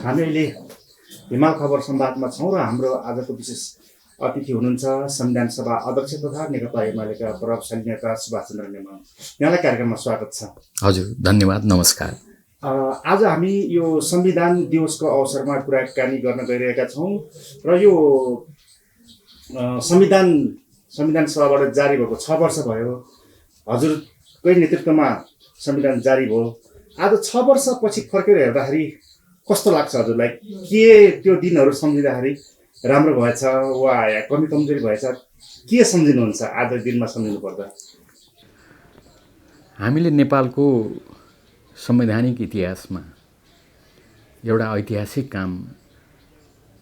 हामी अहिले हिमाल खबर संवादमा छौँ र हाम्रो आजको विशेष अतिथि हुनुहुन्छ संविधान सभा अध्यक्ष तथा नेकपा एमालेका प्रभावशाली नेता सुभाष चन्द्र नेमाङ। यहाँलाई कार्यक्रममा स्वागत छ। हजुर, धन्यवाद, नमस्कार। आज हामी यो संविधान दिवसको अवसरमा कुराकानी गर्न गइरहेका छौँ र यो संविधान सभाबाट जारी भएको 6 वर्ष भयो। हजुरकै नेतृत्वमा संविधान जारी भयो। आज 6 वर्षपछि फर्केर हेर्दाखेरि कस्तो लाग्छ हजुरलाई? के त्यो दिनहरू सम्झिँदाखेरि राम्रो भएछ वा कमी कमजोरी भएछ? के सम्झिनुहुन्छ आज दिनमा सम्झिनु पर्दा? हामीले नेपालको संवैधानिक इतिहासमा एउटा ऐतिहासिक काम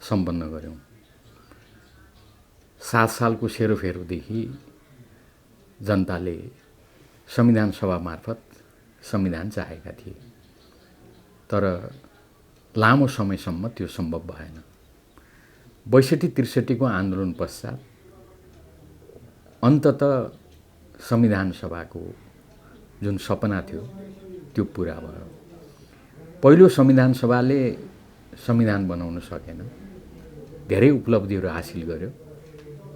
सम्पन्न गर्यौँ। 7 सालको सेरोफेरोदेखि जनताले संविधान सभा मार्फत संविधान चाहेका थिए, तर लामो समयसम्म त्यो सम्भव भएन। 62-63 को आन्दोलन पश्चात अन्ततः संविधान सभाको जुन सपना थियो त्यो पुरा भयो। पहिलो संविधान सभाले संविधान बनाउन सकेन, धेरै उपलब्धिहरू हासिल गर्यो,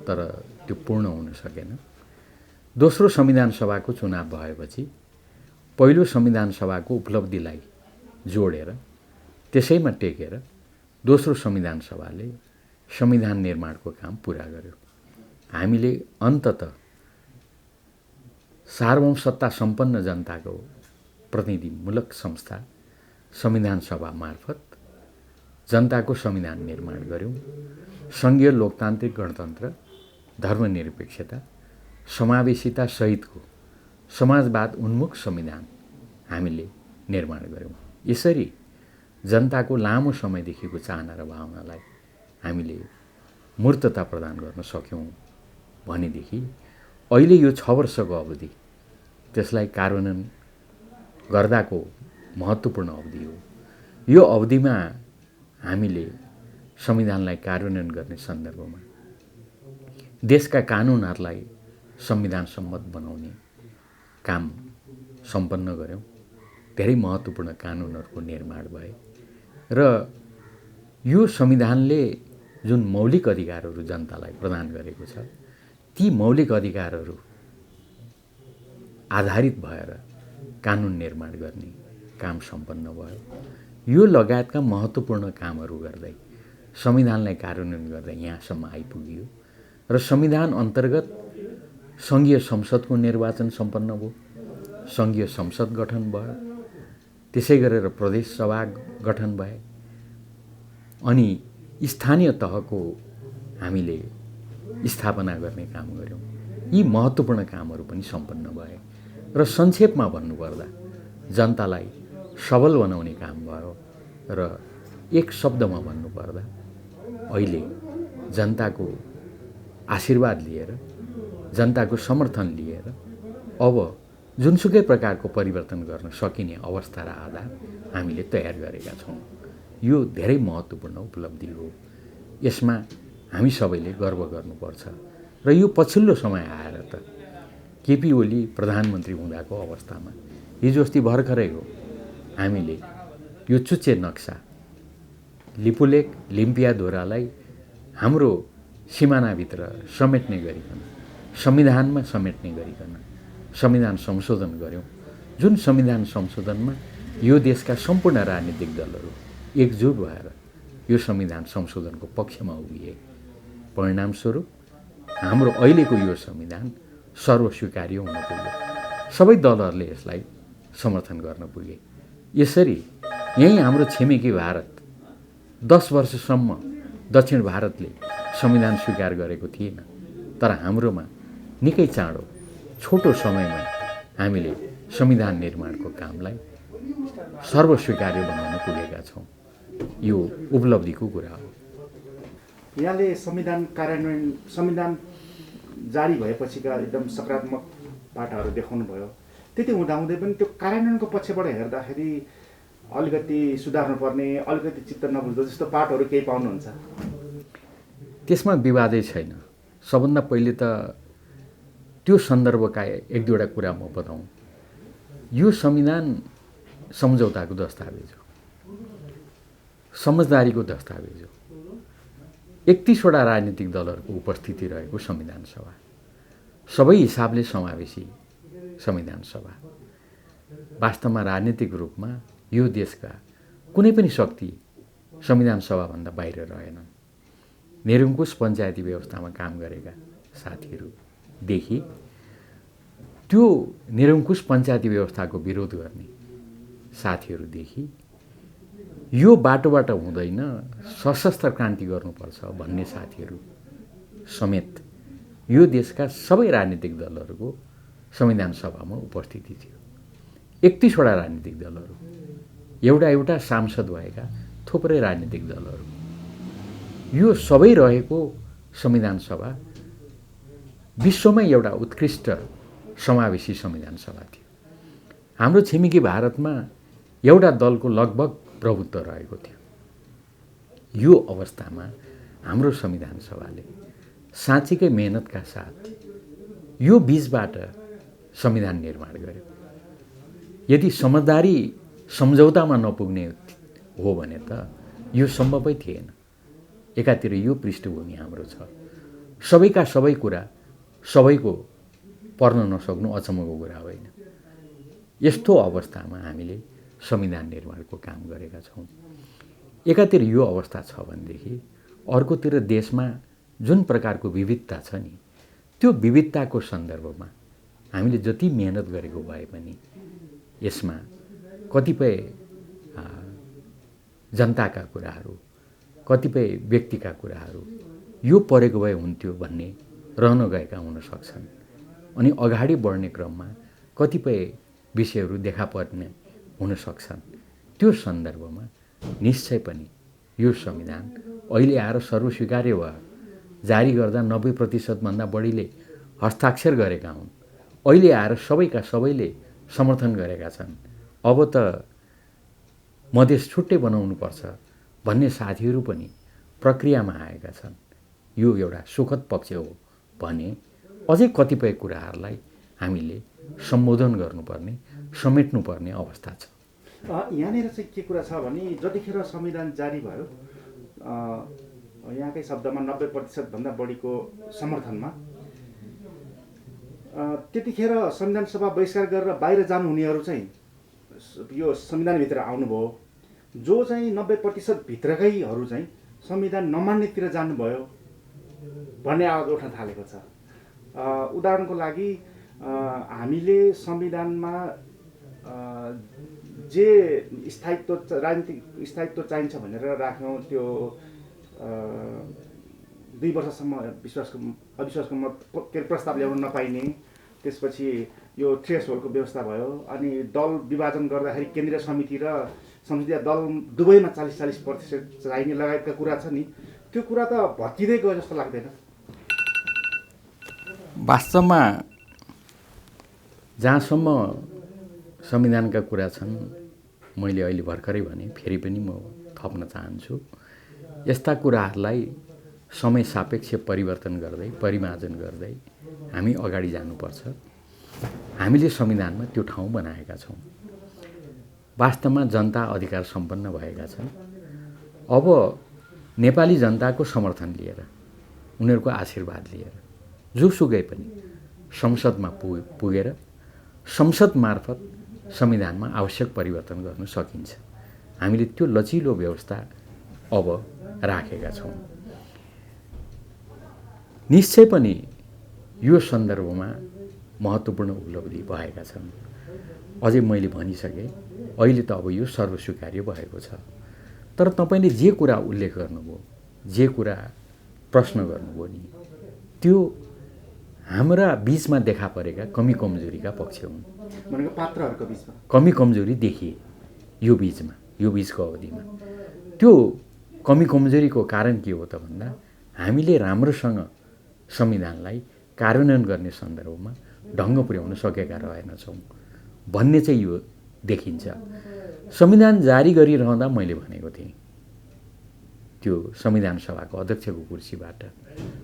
तर त्यो पूर्ण हुन सकेन। दोस्रो संविधान सभाको चुनाव भएपछि पहिलो संविधान सभाको उपलब्धिलाई जोडेर त्यसैमा टेकेर दोस्रो संविधान सभाले संविधान निर्माणको काम पुरा गर्यो। हामीले अन्ततः सार्वभौम सत्ता सम्पन्न जनताको प्रतिनिधिमूलक संस्था संविधान सभा मार्फत जनताको संविधान निर्माण गर्यौँ। सङ्घीय लोकतान्त्रिक गणतन्त्र, धर्मनिरपेक्षता, समावेशिता सहितको समाजवाद उन्मुख संविधान हामीले निर्माण गर्यौँ। यसरी जनताको लामो समयदेखिको चाहना र भावनालाई हामीले मूर्तता प्रदान गर्न सक्यौँ भनेदेखि अहिले यो 6 वर्षको अवधि त्यसलाई कार्यान्वयन गर्दाको महत्त्वपूर्ण अवधि हो। यो अवधिमा हामीले संविधानलाई कार्यान्वयन गर्ने सन्दर्भमा देशका कानुनहरूलाई संविधान सम्मत बनाउने काम सम्पन्न गर्यौँ। धेरै महत्त्वपूर्ण कानुनहरूको निर्माण भए र यो संविधानले जुन मौलिक अधिकारहरू जनतालाई प्रदान गरेको छ, ती मौलिक अधिकारहरू आधारित भएर कानुन निर्माण गर्ने काम सम्पन्न भयो। यो लगायतका महत्त्वपूर्ण कामहरू गर्दै संविधानलाई कार्यान्वयन गर्दै यहाँसम्म आइपुगियो र संविधान अन्तर्गत सङ्घीय संसदको निर्वाचन सम्पन्न भयो, सङ्घीय संसद गठन भयो, त्यसै गरेर प्रदेश सभा गठन भए, अनि स्थानीय तहको हामीले स्थापना गर्ने काम गर्यौँ। यी महत्त्वपूर्ण कामहरू पनि सम्पन्न भए र संक्षेपमा भन्नुपर्दा जनतालाई सबल बनाउने काम भयो र एक शब्दमा भन्नुपर्दा अहिले जनताको आशीर्वाद लिएर, जनताको समर्थन लिएर अब जुनसुकै प्रकारको परिवर्तन गर्न सकिने अवस्था र आधार हामीले तयार गरेका छौँ। यो धेरै महत्त्वपूर्ण उपलब्धि हो। यसमा हामी सबैले गर्व गर्नुपर्छ र यो पछिल्लो समय आएर त केपी ओली प्रधानमन्त्री हुँदाको अवस्थामा हिजो अस्ति भर्खरै हो हामीले यो चुच्चे नक्सा लिपुलेक लिम्पियाधुरालाई हाम्रो सिमानाभित्र समेट्ने गरिकन, संविधानमा समेट्ने गरिकन संविधान संशोधन गऱ्यौँ। जुन संविधान संशोधनमा यो देशका सम्पूर्ण राजनीतिक दलहरू एकजुट भएर यो संविधान संशोधनको पक्षमा उभिए। परिणामस्वरूप हाम्रो अहिलेको यो संविधान सर्वस्वीकार्य हुन पुग्यो। सबै दलहरूले यसलाई समर्थन गर्न पुगे। यसरी यही हाम्रो छिमेकी भारत 10 वर्षसम्म दक्षिण भारतले संविधान स्वीकार गरेको थिएन, तर हाम्रोमा निकै चाँडो छोटो समयमा हामीले संविधान निर्माणको कामलाई सर्वस्वीकार्य बनाउन पुगेका छौँ। यो उपलब्धिको कुरा हो। यहाँले संविधान जारी भएपछिका एकदम सकारात्मक पाटाहरू देखाउनु भयो। त्यति हुँदाहुँदै पनि त्यो कार्यान्वयनको पक्षबाट हेर्दाखेरि अलिकति सुधार्नुपर्ने, अलिकति चित्त नबुझ्दो जस्तो पाटहरू केही पाउनुहुन्छ? त्यसमा विवादै छैन। सबभन्दा पहिले त त्यो सन्दर्भका 1-2वटा कुरा म बताउँ। यो संविधान सम्झौताको दस्तावेज हो। समझदारीको दस्तावेज हो। 31वटा राजनीतिक दलहरूको उपस्थिति रहेको संविधान सभा, सबै हिसाबले समावेशी संविधान सभा। वास्तवमा राजनीतिक रूपमा यो देशका कुनै पनि शक्ति संविधान सभाभन्दा बाहिर रहेनन्। निरङ्कुश पञ्चायती व्यवस्थामा काम गरेका साथीहरूदेखि त्यो निरङ्कुश पञ्चायती व्यवस्थाको विरोध गर्ने साथीहरूदेखि यो बाटोबाट हुँदैन, सशस्त्र क्रान्ति गर्नुपर्छ भन्ने साथीहरू समेत यो देशका सबै राजनीतिक दलहरूको संविधान सभामा उपस्थिति थियो। 31वटा राजनीतिक दलहरू, एउटा सांसद भएका थुप्रै राजनीतिक दलहरू, यो सबै रहेको संविधान सभा विश्वमै एउटा उत्कृष्ट समावेशी संविधान सभा थियो। हाम्रो छिमेकी भारतमा एउटा दलको लगभग प्रभुत्व रहेको थियो। यो अवस्थामा हाम्रो संविधान सभाले साँच्चीकै मेहनतका साथ यो बीचबाट संविधान निर्माण गर्यो। यदि समझदारी सम्झौतामा नपुग्ने हो भने त यो सम्भवै थिएन। एकातिर यो पृष्ठभूमि हाम्रो छ, सबैका सबै कुरा सबैको पर्न नसक्नु अचम्मको कुरा होइन। यस्तो अवस्थामा हामीले संविधान निर्माणको काम गरेका छौँ। एकातिर यो अवस्था छ भनेदेखि अर्कोतिर देशमा जुन प्रकारको विविधता छ नि, त्यो विविधताको सन्दर्भमा हामीले जति मेहनत गरेको भए पनि यसमा कतिपय जनताका कुराहरू, कतिपय व्यक्तिका कुराहरू यो परेको भए हुन्थ्यो भन्ने रहन गएका हुन सक्छन्। अनि अगाडि बढ्ने क्रममा कतिपय विषयहरू देखा पर्ने हुन सक्छन्। त्यो सन्दर्भमा निश्चय पनि यो संविधान अहिले आएर सर्वस्वीकार्य भयो। जारी गर्दा 90% बढीले हस्ताक्षर गरेका हुन्। अहिले आएर सबैका सबैले समर्थन गरेका छन्। अब त मधेस छुट्टै बनाउनुपर्छ भन्ने साथीहरू पनि प्रक्रियामा आएका छन्। यो एउटा सुखद पक्ष हो भने अझै कतिपय कुराहरूलाई हामीले सम्बोधन गर्नुपर्ने, समेट्नुपर्ने अवस्था छ। यहाँनिर चाहिँ के कुरा छ भने जतिखेर संविधान जारी भयो, यहाँकै शब्दमा 90% भन्दा बढीको समर्थनमा, त्यतिखेर संविधान सभा बहिष्कार गरेर बाहिर जानुहुनेहरू चाहिँ यो संविधानभित्र आउनुभयो। जो चाहिँ 90% भित्रकैहरू चाहिँ संविधान नमान्नेतिर जानुभयो भन्ने आवाज उठ्न थालेको छ। उदाहरणको लागि हामीले संविधानमा जे स्थायित्व, राजनीतिक स्थायित्व चाहिन्छ भनेर राख्यौँ, त्यो 2 वर्षसम्म अविश्वासको मत के प्रस्ताव ल्याउन नपाइने, त्यसपछि यो थ्रेसहोल्डको व्यवस्था भयो। अनि दल विभाजन गर्दाखेरि केन्द्रीय समिति र संसदीय दल दुवैमा 40% चाहिने लगायतका कुरा छ नि, त्यो कुरा त भत्किँदै गयो जस्तो लाग्दैन? वास्तवमा जहाँसम्म संविधानका कुरा छन्, मैले अहिले भर्खरै भने, फेरि पनि म थप्न चाहन्छु, यस्ता कुराहरूलाई समय सापेक्ष परिवर्तन गर्दै, परिमार्जन गर्दै हामी अगाडि जानुपर्छ। हामीले संविधानमा त्यो ठाउँ बनाएका छौँ। वास्तवमा जनता अधिकार सम्पन्न भएका छन्। अब नेपाली जनताको समर्थन लिएर, उनीहरूको आशीर्वाद लिएर जोसुकै पनि संसदमा पुगेर संसद मार्फत संविधानमा आवश्यक परिवर्तन गर्न सकिन्छ। हामीले त्यो लचिलो व्यवस्था अब राखेका छौँ। निश्चय पनि यो सन्दर्भमा महत्त्वपूर्ण उपलब्धि भएका छन्। अझै मैले भनिसकेँ, अहिले त अब यो सर्वस्वीकार्य भएको छ। तर तपाईँले जे कुरा उल्लेख गर्नुभयो, जे कुरा प्रश्न गर्नुभयो नि, त्यो हाम्रा बीचमा देखा परेका कमी कमजोरीका पक्ष हुन्। भनेको पात्रहरूको बीचमा कमी कमजोरी देखिए यो बीचको अवधिमा। त्यो कमी कमजोरीको कारण के हो त भन्दा, हामीले राम्रोसँग संविधानलाई कार्यान्वयन गर्ने सन्दर्भमा ढङ्ग पुर्याउन सकेका रहेनछौँ भन्ने चाहिँ यो देखिन्छ। संविधान जारी गरिरहँदा मैले भनेको थिएँ, त्यो संविधान सभाको अध्यक्षको कुर्सीबाट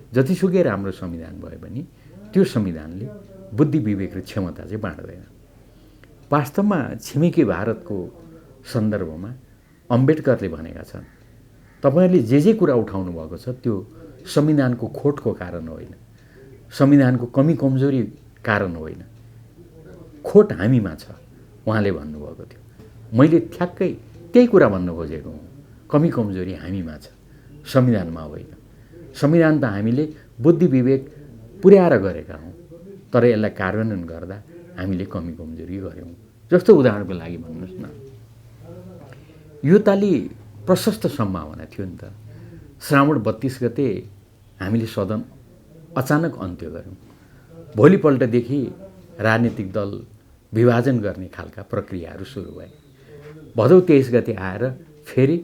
जतिसुकै राम्रो संविधान भए पनि त्यो संविधानले बुद्धि विवेक र क्षमता चाहिँ बाँड्दैन। वास्तवमा छिमेकी भारतको सन्दर्भमा अम्बेडकरले भनेका छन्, तपाईहरुले जे कुरा उठाउनु भएको छ त्यो संविधानको खोटको कारण होइन, संविधानको कमी कमजोरी कारण होइन, खोट हामीमा छ उहाँले भन्नुभएको थियो। मैले ठ्याक्कै त्यही कुरा भन्न खोजेको हुँ। कमी कमजोरी हामीमा छ, संविधानमा होइन। संविधान त हामीले बुद्धि विवेक पुर्याएर गरेका हौँ, तर यसलाई कार्यान्वयन गर्दा हामीले कमी कमजोरी गर्यौँ। जस्तो उदाहरणको लागि भन्नुहोस् न, योपालि प्रशस्त सम्भावना थियो नि त। श्रावण 32 गते हामीले सदन अचानक अन्त्य गर्यौँ। भोलिपल्टदेखि राजनीतिक दल विभाजन गर्ने खालका प्रक्रियाहरू सुरु भए। भदौ 23 गते आएर फेरि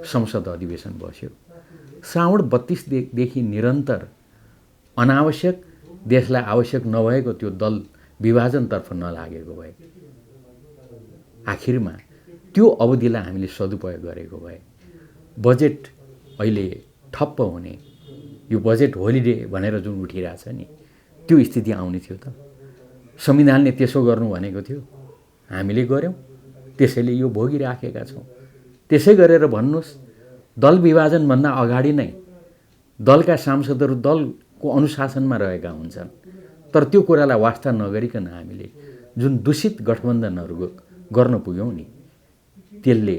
संसद अधिवेशन बस्यो। श्रावण 32 देखि निरन्तर अनावश्यक, देशलाई आवश्यक नभएको त्यो दल विभाजनतर्फ नलागेको भए, आखिरमा त्यो अवधिलाई हामीले सदुपयोग गरेको भए बजेट अहिले ठप्प हुने, यो बजेट होलिडे भनेर जुन उठिरहेछ नि, त्यो स्थिति आउने थियो त। संविधानले त्यसो गर्नु भनेको थियो, हामीले गर्यौँ, त्यसैले यो भोगिराखेका छौँ। त्यसै गरेर भन्नुहोस्, दल विभाजनभन्दा अगाडि नै दलका सांसदहरू दलको अनुशासनमा रहेका हुन्छन्, तर त्यो कुरालाई वास्ता नगरिकन हामीले जुन दूषित गठबन्धनहरू गर्न पुग्यौँ नि, त्यसले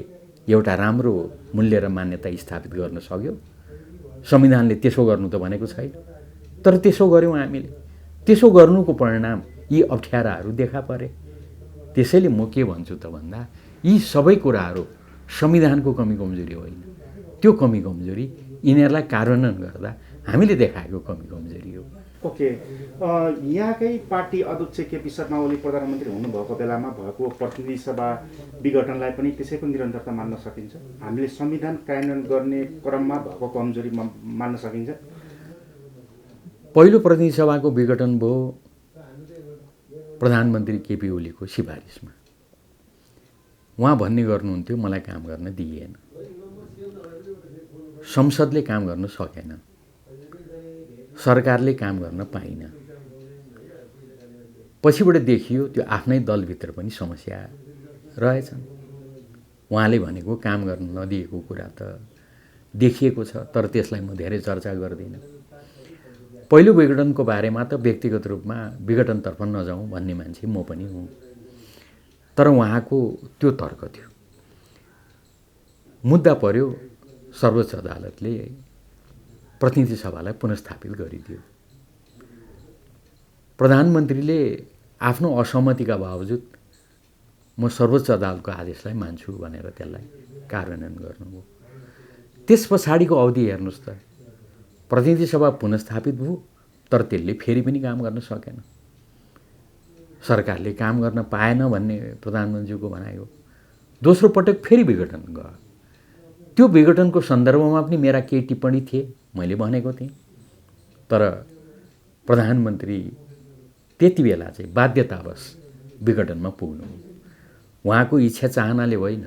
एउटा राम्रो मूल्य र मान्यता स्थापित गर्न सक्यो। संविधानले त्यसो गर्नु त भनेको छैन, तर त्यसो गर्यौँ हामीले। त्यसो गर्नुको परिणाम यी अप्ठ्याराहरू देखा परे। त्यसैले म के भन्छु त भन्दा, यी सबै कुराहरू संविधानको कमी कमजोरी होइन, त्यो कमी कमजोरी यिनीहरूलाई कार्यान्वयन गर्दा हामीले देखाएको कमी कमजोरी हो। ओके, यहाँकै पार्टी अध्यक्ष केपी शर्मा ओली प्रधानमन्त्री हुनुभएको बेलामा भएको प्रतिनिधि सभा विघटनलाई पनि त्यसैको निरन्तरता मान्न सकिन्छ? हामीले संविधान कार्यान्वयन गर्ने क्रममा भएको कमजोरी मान्न सकिन्छ? पहिलो प्रतिनिधि सभाको विघटन भयो प्रधानमन्त्री केपी ओलीको सिफारिसमा। उहाँ भन्ने गर्नुहुन्थ्यो मलाई काम गर्न दिइएन, संसदले काम गर्न सकेन, सरकारले काम गर्न पाइन। पछिबाट देखियो त्यो आफ्नै दलभित्र पनि समस्या रहेछन्। उहाँले भनेको काम गर्न नदिएको कुरा त देखिएको छ, तर त्यसलाई म धेरै चर्चा गर्दिनँ। पहिलो विघटनको बारेमा त व्यक्तिगत रूपमा विघटनतर्फ नजाउँ भन्ने मान्छे म पनि हुँ, तर उहाँको त्यो तर्क थियो। मुद्दा पर्यो, सर्वोच्च अदालतले प्रतिनिधि सभालाई पुनर्स्थापित गरिदियो। प्रधानमन्त्रीले आफ्नो असहमतिका बावजुद म सर्वोच्च अदालतको आदेशलाई मान्छु भनेर त्यसलाई कार्यान्वयन गर्नुभयो। त्यस पछाडिको अवधि हेर्नुहोस् त, प्रतिनिधि सभा पुनर्स्थापित भयो, तर त्यसले फेरि पनि काम गर्न सकेन। सरकारले काम गर्न पाएन भन्ने प्रधानमन्त्रीको भनाइ हो। दोस्रो पटक फेरि विघटन गयो। त्यो विघटनको सन्दर्भमा पनि मेरा केही टिप्पणी थिए, मैले भनेको थिएँ, तर प्रधानमन्त्री त्यति बेला चाहिँ बाध्यतावश विघटनमा पुग्नु। उहाँको इच्छा चाहनाले होइन,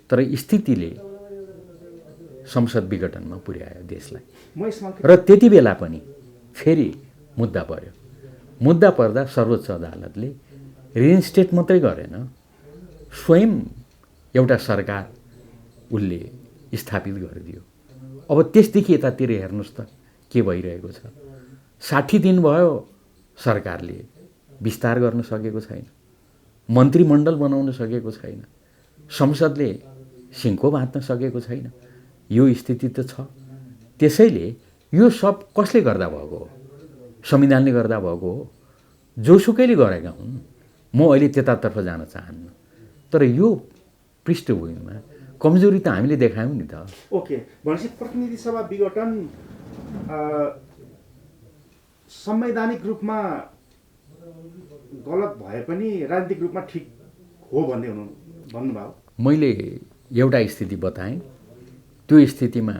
तर स्थितिले संसद विघटनमा पुर्यायो देशलाई। र त्यति बेला पनि फेरि मुद्दा पर्यो। मुद्दा पर्दा सर्वोच्च अदालतले रिइन्स्टेट मात्रै गरेन, स्वयं एउटा सरकार उसले स्थापित गरिदियो। अब त्यसदेखि यतातिर हेर्नुहोस् त के भइरहेको छ। 60 दिन भयो सरकारले विस्तार गर्न सकेको छैन, मन्त्रीमण्डल बनाउन सकेको छैन, संसदले सिङ्को बाँध्न सकेको छैन। यो स्थिति त छ। त्यसैले यो सब कसले गर्दा भएको हो? संविधानले गर्दा भएको हो। जोसुकैले गरेका हुन्, म अहिले त्यतातर्फ जान चाहन्न, तर यो पृष्ठभूमिमा कमजोरी त हामीले देखायौँ नि त। ओके, भनेपछि प्रतिनिधि सभा विघटन संवैधानिक रूपमा गलत भए पनि राजनीतिक रूपमा ठिक हो भन्नुभयो। मैले एउटा स्थिति बताएँ, त्यो स्थितिमा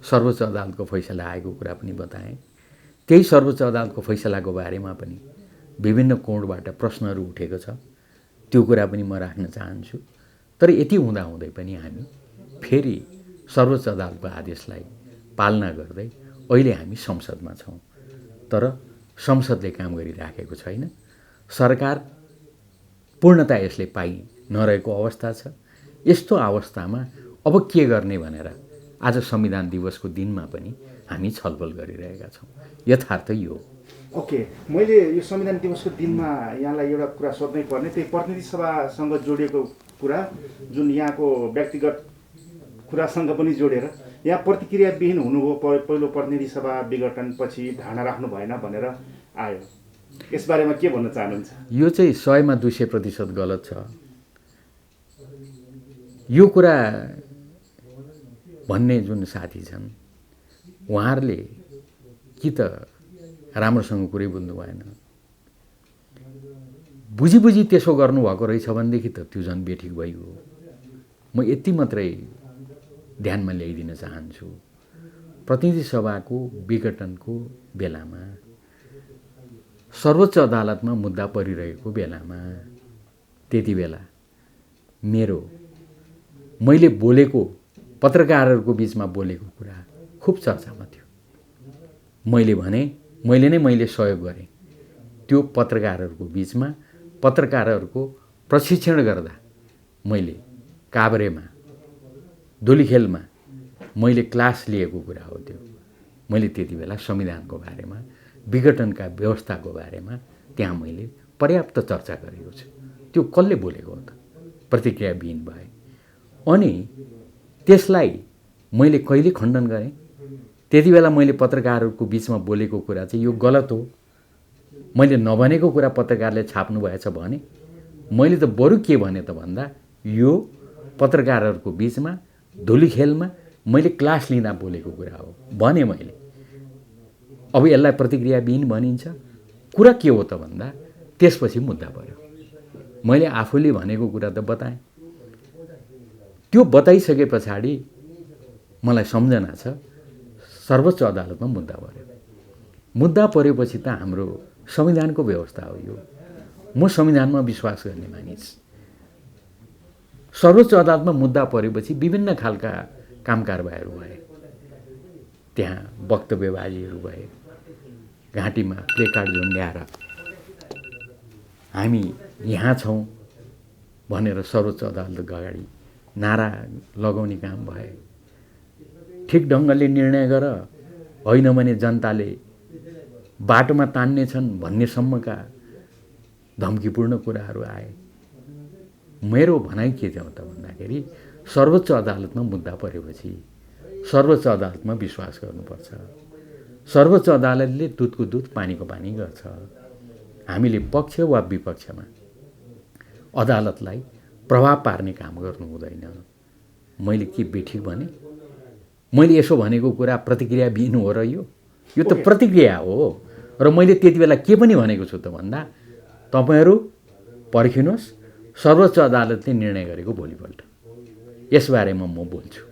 सर्वोच्च अदालतको फैसला आएको कुरा पनि बताएँ। त्यही सर्वोच्च अदालतको फैसलाको बारेमा पनि विभिन्न कोणबाट प्रश्नहरू उठेको छ, त्यो कुरा पनि म राख्न चाहन्छु। तर यति हुँदाहुँदै पनि हामी फेरि सर्वोच्च अदालतको आदेशलाई पालना गर्दै अहिले हामी संसदमा छौँ, तर संसदले काम गरिराखेको छैन। सरकार पूर्णता यसले पाइ नरहेको अवस्था छ। यस्तो अवस्थामा अब के गर्ने भनेर आज संविधान दिवसको दिनमा पनि हामी छलफल गरिरहेका छौँ। यथार्थ यो हो। ओके, मैले यो संविधान दिवसको दिनमा यहाँलाई एउटा कुरा सोध्नै पर्ने, त्यही प्रतिनिधि सभासँग जोडिएको कुरा, जुन यहाँको व्यक्तिगत कुरासँग पनि जोडेर यहाँ प्रतिक्रियाविहीन हुनुभयो। पहिलो प्रतिनिधि सभा विघटनपछि धारणा राख्नु भएन भनेर आयो, यसबारेमा के भन्न चाहनुहुन्छ? यो चाहिँ 100मा 200% गलत छ। यो कुरा भन्ने जुन साथी छन् उहाँहरूले कि त राम्रोसँग कुरै बुझ्नु भएन, बुझी त्यसो गर्नुभएको रहेछ भनेदेखि त त्यो झन् बेठिक भइगयो। म यति मात्रै ध्यानमा ल्याइदिन चाहन्छु। प्रतिनिधि सभाको विघटनको बेलामा सर्वोच्च अदालतमा मुद्दा परिरहेको बेलामा त्यति बेला मैले बोलेको पत्रकारहरूको बिचमा बोलेको कुरा खुब चर्चामा थियो। मैले सहयोग गरेँ त्यो पत्रकारहरूको बिचमा। पत्रकारहरूको प्रशिक्षण गर्दा मैले काभ्रेमा धुलीखेलमा मैले क्लास लिएको कुरा हो त्यो। मैले त्यति बेला संविधानको बारेमा विघटनका व्यवस्थाको बारेमा त्यहाँ मैले पर्याप्त चर्चा गरेको छु। त्यो कसले बोलेको हो त? प्रतिक्रियाविहीन भए। अनि त्यसलाई मैले कहिले खण्डन गरेँ? त्यति बेला मैले पत्रकारहरूको बिचमा बोलेको कुरा चाहिँ यो गलत हो, मैले नभनेको कुरा पत्रकारले छाप्नु भएछ भने मैले त बरु के भने त भन्दा यो पत्रकारहरूको बिचमा धुलीखेलमा मैले क्लास लिँदा बोलेको कुरा हो भने मैले। अब यसलाई प्रतिक्रियाविहीन भनिन्छ? कुरा के हो त भन्दा त्यसपछि मुद्दा पर्यो। मैले आफूले भनेको कुरा त बताएँ। त्यो बताइसके पछाडि मलाई सम्झना छ सर्वोच्च अदालतमा मुद्दा पर्यो। मुद्दा परेपछि त हाम्रो संविधानको व्यवस्था हो यो। म संविधानमा विश्वास गर्ने मानिस। सर्वोच्च अदालतमा मुद्दा परेपछि विभिन्न खालका काम कारबाहीहरू भए। त्यहाँ वक्तव्यबाजीहरू भए, घाँटीमा प्लेकार्ड झुन्ड्याएर हामी यहाँ छौँ भनेर सर्वोच्च अदालतको अगाडि नारा लगाउने काम भए। ठिक ढङ्गले निर्णय गर, होइन भने जनताले बाटोमा तान्नेछन् भन्नेसम्मका धम्कीपूर्ण कुराहरू आए। मेरो भनाइ के थियो त भन्दाखेरि सर्वोच्च अदालतमा मुद्दा परेपछि सर्वोच्च अदालतमा विश्वास गर्नुपर्छ। सर्वोच्च अदालतले दुधको दुध पानीको पानी गर्छ। हामीले पक्ष वा विपक्षमा अदालतलाई प्रभाव पार्ने काम गर्नु हुँदैन। मैले के बेठिक भने? मैले यसो भनेको कुरा प्रतिक्रियाविहीन हो र यो त प्रतिक्रिया हो। र मैले त्यति बेला के पनि भनेको छु त भन्दा तपाईहरू पर्खिनुहोस्, सर्वोच्च अदालतले निर्णय गरेको भोलिपल्ट यसबारेमा म बोल्छु।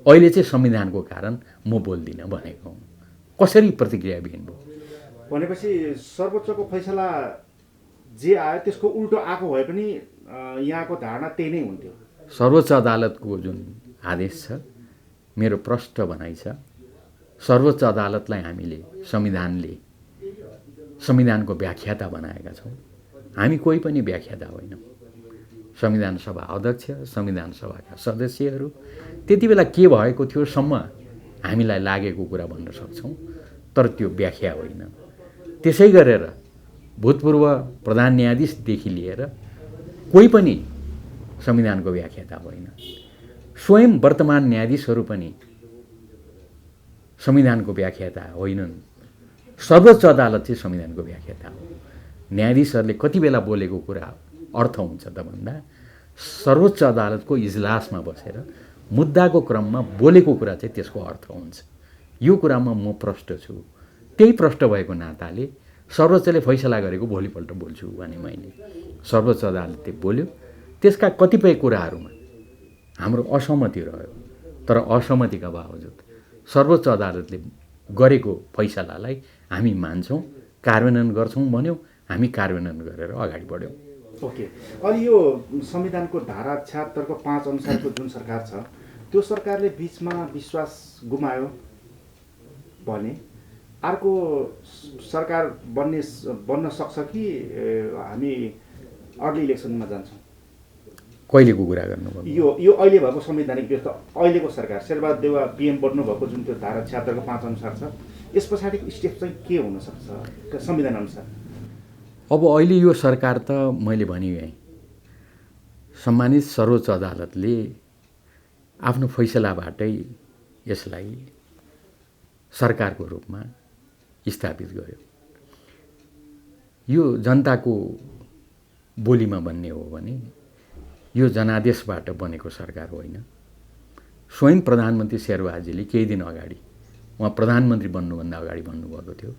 अहिले चाहिँ संविधानको कारण म बोल्दिनँ भनेको हुँ। कसरी प्रतिक्रियाविहीन भयो? भनेपछि सर्वोच्चको फैसला जे आयो त्यसको उल्टो आएको भए पनि यहाँको धारणा त्यही नै हुन्थ्यो। सर्वोच्च अदालतको जुन आदेश छ, मेरो प्रष्ट भनाइ छ, सर्वोच्च अदालतलाई हामीले संविधानको व्याख्याता बनाएका छौँ। हामी कोही पनि व्याख्याता होइनौँ। संविधान सभा अध्यक्ष, संविधान सभाका सदस्यहरू त्यति बेला के भएको थियो सम्म हामीलाई लागेको कुरा भन्न सक्छौँ, तर त्यो व्याख्या होइन। त्यसै गरेर भूतपूर्व प्रधान न्यायाधीशदेखि लिएर कोही पनि संविधानको व्याख्याता होइन। स्वयं वर्तमान न्यायाधीशहरू पनि संविधानको व्याख्याता होइनन्। सर्वोच्च अदालत चाहिँ संविधानको व्याख्याता हो। न्यायाधीशहरूले कति बेला बोलेको कुरा अर्थ हुन्छ त भन्दा सर्वोच्च अदालतको इजलासमा बसेर मुद्दाको क्रममा बोलेको कुरा चाहिँ त्यसको अर्थ हुन्छ। यो कुरामा म प्रष्ट छु। त्यही प्रष्ट भएको नाताले सर्वोच्चले फैसला गरेको भोलिपल्ट बोल्छु भने मैले। सर्वोच्च अदालतले बोल्यो, त्यसका कतिपय कुराहरूमा हाम्रो असहमति रह्यो, तर असहमतिका बावजुद सर्वोच्च अदालतले गरेको फैसलालाई हामी मान्छौँ, कार्यान्वयन गर्छौँ भन्यौँ। हामी कार्यान्वयन गरेर अगाडि बढ्यौँ। ओके, अनि यो संविधानको धारा 76को 5 अनुसारको जुन सरकार छ, त्यो सरकारले बिचमा विश्वास गुमायो भने अर्को सरकार बन्न सक्छ कि हामी अर्ली इलेक्सनमा जान्छौँ? कहिलेको कुरा गर्नुभयो? यो अहिले भएको संवैधानिक व्यवस्था, अहिलेको सरकार शेरबहादुर देउवा पिएम बन्नुभएको जुन त्यो धारा 76 को 5 अनुसार छ, यस पछाडिको स्टेप चाहिँ के हुनसक्छ संविधान अनुसार? अब अहिले यो सरकार त मैले भने सम्मानित सर्वोच्च अदालतले आफ्नो फैसलाबाटै यसलाई सरकारको रूपमा स्थापित गर्यो। यो जनताको बोलीमा भन्ने हो भने यो जनादेशबाट बनेको सरकार होइन। स्वयं प्रधानमन्त्री शेरबहादुरजीले केही दिन अगाडि, उहाँ प्रधानमन्त्री बन्नुभन्दा अगाडि भन्नुभएको थियो,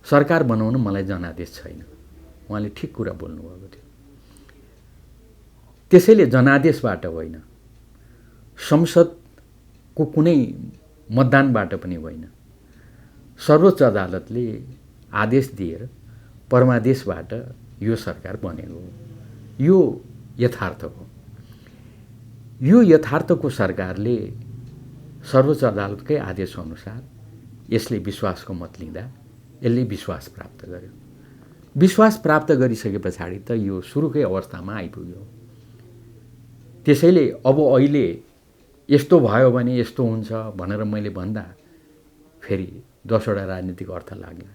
सरकार बनाउन मलाई जनादेश छैन। उहाँले ठिक कुरा बोल्नुभएको थियो। त्यसैले जनादेशबाट होइन, संसदको कुनै मतदानबाट पनि होइन, सर्वोच्च अदालतले आदेश दिएर परमादेशबाट यो सरकार बनेको हो। यो यथार्थ हो। यो यथार्थको सरकारले सर्वोच्च अदालतकै आदेशअनुसार यसले विश्वासको मत लिँदा यसले विश्वास प्राप्त गर्यो। विश्वास प्राप्त गरिसके पछाडि त यो सुरुकै अवस्थामा आइपुग्यो। त्यसैले अब अहिले यस्तो भयो भने यस्तो हुन्छ भनेर मैले भन्दा फेरि 10 वटा राजनीतिक अर्थ लाग्ला।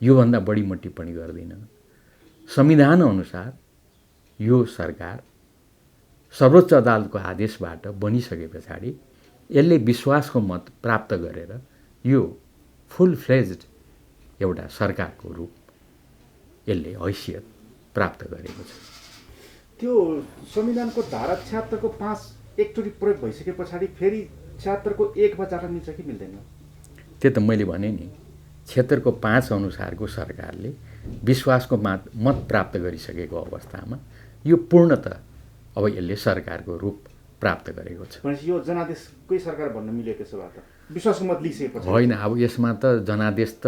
योभन्दा बढी म टिप्पणी गर्दिनँ। संविधान अनुसार यो सरकार सर्वोच्च अदालतको आदेशबाट बनिसके पछाडि यसले विश्वासको मत प्राप्त गरेर यो फुल फ्लेज्ड एउटा सरकारको रूप यसले हैसियत प्राप्त गरेको छ। त्यो संविधानको धारा 76 को 5 एकचोटि प्रयोग भइसके पछाडि फेरि 76 को 1 मा जान मिल्छ कि मिल्दैन? त्यो त मैले भने नि, 76 को 5 अनुसारको सरकारले विश्वासको मत प्राप्त गरिसकेको अवस्थामा यो पूर्णतः अब यसले सरकारको रूप प्राप्त गरेको छ। भनेपछि यो जनादेशकै सरकार भन्न मिल्यो त्यसो भए त? विश्वासको मत लिइसकेपछि होइन। अब यसमा त जनादेश त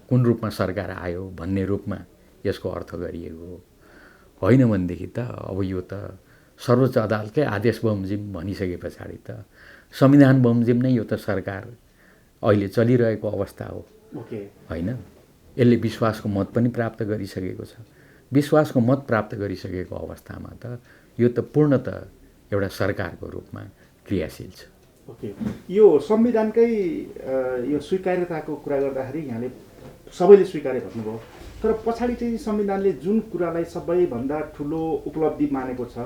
कुन रूपमा सरकार आयो भन्ने रूपमा यसको अर्थ गरिएको हो। होइन भनेदेखि त अब यो त सर्वोच्च अदालतकै आदेश बमोजिम भनिसके पछाडि त संविधान बमोजिम नै यो त सरकार अहिले चलिरहेको अवस्था हो। होइन, यसले विश्वासको मत पनि प्राप्त गरिसकेको छ। विश्वासको मत प्राप्त गरिसकेको अवस्थामा त यो त पूर्णतः एउटा सरकारको रूपमा क्रियाशील छ। यो संविधानकै यो स्वीकार्यताको कुरा गर्दाखेरि यहाँले सबैले स्वीकार्य भन्नुभयो, तर पछाडि चाहिँ संविधानले जुन कुरालाई सबैभन्दा ठुलो उपलब्धि मानेको छ,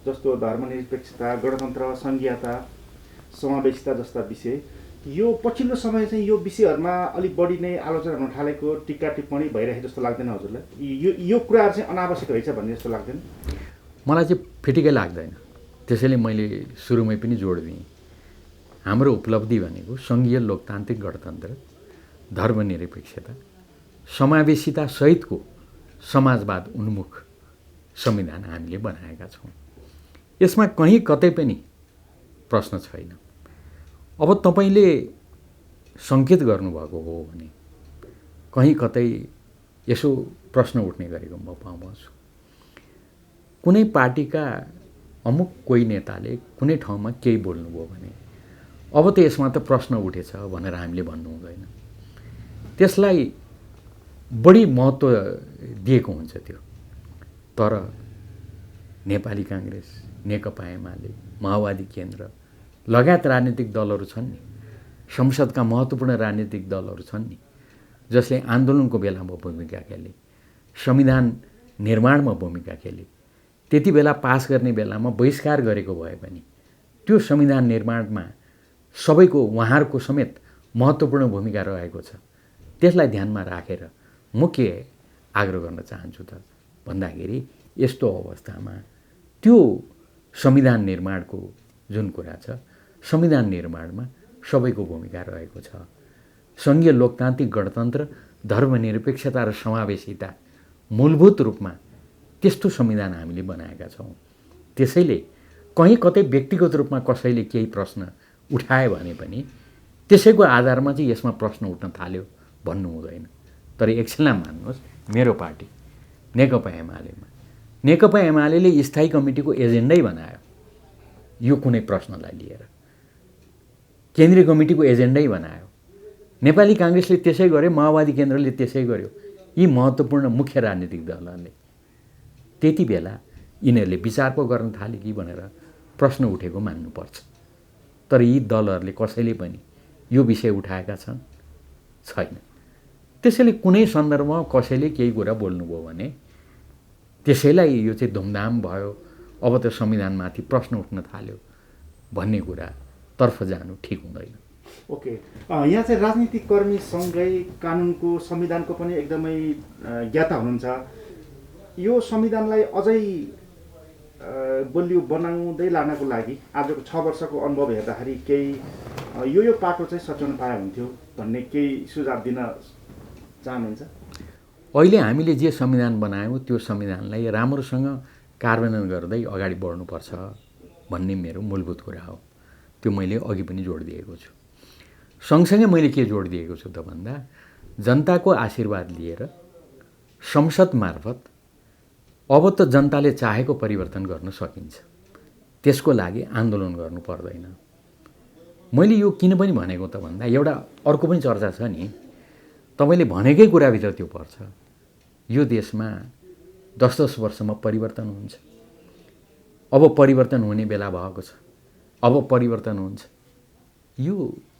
जस्तो धर्मनिरपेक्षता, गणतन्त्र, सङ्घीयता, समावेशिता जस्ता विषय, यो पछिल्लो समय चाहिँ यो विषयहरूमा अलिक बढी नै आलोचना हुन थालेको, टिक्का टिप्पणी भइरहेको जस्तो लाग्दैन हजुरलाई? यो कुराहरू चाहिँ अनावश्यक रहेछ भन्ने जस्तो लाग्दैन? मलाई चाहिँ फिटिकै लाग्दैन। त्यसैले मैले सुरुमै पनि जोड दिएँ, हाम्रो उपलब्धि भनेको सङ्घीय लोकतान्त्रिक गणतन्त्र, धर्मनिरपेक्षता, समावेशिता सहितको समाजवाद उन्मुख संविधान हामीले बनाएका छौँ। यसमा कहीँ कतै पनि प्रश्न छैन। अब तपाईँले सङ्केत गर्नुभएको हो भने कहीँ कतै यसो प्रश्न उठ्ने गरेको म पाउँछु। कुनै पार्टीका अमुक कोही नेताले कुनै ठाउँमा केही बोल्नुभयो भने अब त यसमा त प्रश्न उठेछ भनेर हामीले भन्नु हुँदैन। त्यसलाई बढी महत्त्व दिएको हुन्छ त्यो। तर नेपाली काङ्ग्रेस, नेकपा एमाले, माओवादी केन्द्र लगायत राजनीतिक दलहरू छन् नि, संसदका महत्त्वपूर्ण राजनीतिक दलहरू छन् नि, जसले आन्दोलनको बेलामा भूमिका खेले, संविधान निर्माणमा भूमिका खेले, त्यति बेला पास गर्ने बेलामा बहिष्कार गरेको भए पनि त्यो संविधान निर्माणमा सबैको उहाँहरूको समेत महत्त्वपूर्ण भूमिका रहेको छ। त्यसलाई ध्यानमा राखेर म के आग्रह गर्न चाहन्छु त भन्दाखेरि यस्तो अवस्थामा त्यो संविधान निर्माणको जुन कुरा छ, संविधान निर्माणमा सबैको भूमिका रहेको छ। सङ्घीय लोकतान्त्रिक गणतन्त्र, धर्मनिरपेक्षता र समावेशिता मूलभूत रूपमा त्यस्तो संविधान हामीले बनाएका छौँ। त्यसैले कहीँ कतै व्यक्तिगत रूपमा कसैले केही प्रश्न उठायो भने पनि त्यसैको आधारमा चाहिँ यसमा प्रश्न उठ्न थाल्यो भन्नु हुँदैन। तर एकछिनलाई मान्नुहोस्, मेरो पार्टी नेकपा एमाले स्थायी कमिटीको एजेन्डै बनायो यो कुनै प्रश्नलाई लिएर, केन्द्रीय कमिटीको एजेन्डै बनायो। नेपाली काङ्ग्रेसले त्यसै गर्यो, माओवादी केन्द्रले त्यसै गर्यो। यी महत्त्वपूर्ण मुख्य राजनीतिक दलहरूले त्यति बेला यिनीहरूले विचार पो गर्न थाले कि भनेर प्रश्न उठेको मान्नुपर्छ। तर यी दलहरूले कसैले पनि यो विषय उठाएका छन् छैन। त्यसैले कुनै सन्दर्भमा कसैले केही कुरा बोल्नुभयो भने त्यसैलाई यो चाहिँ धुमधाम भयो, अब त संविधानमाथि प्रश्न उठ्न थाल्यो भन्ने कुरातर्फ जानु ठिक हुँदैन। ओके, यहाँ चाहिँ राजनीतिक कर्मीसँगै कानुनको संविधानको पनि एकदमै ज्ञाता हुनुहुन्छ। यो संविधानलाई अझै बलियो बनाउँदै लानको लागि आजको 6 वर्षको अनुभव हेर्दाखेरि केही यो पाटो चाहिँ सच्याउन पाए हुन्थ्यो भन्ने केही सुझाव दिन चाहनुहुन्छ? अहिले हामीले जे संविधान बनायौँ त्यो संविधानलाई राम्रोसँग कार्यान्वयन गर्दै अगाडि बढ्नुपर्छ भन्ने मेरो मूलभूत कुरा हो। त्यो मैले अघि पनि जोड दिएको छु। सँगसँगै मैले के जोड दिएको छु त भन्दा जनताको आशीर्वाद लिएर संसद मार्फत अब त जनताले चाहेको परिवर्तन गर्न सकिन्छ। त्यसको लागि आन्दोलन गर्नु पर्दैन। मैले यो किन पनि भनेको त भन्दा एउटा अर्को पनि चर्चा छ नि, तपाईँले भनेकै कुराभित्र त्यो पर्छ। यो देशमा 10-10 वर्षमा परिवर्तन हुन्छ। अब परिवर्तन हुने बेला भएको छ, अब परिवर्तन हुन्छ। यो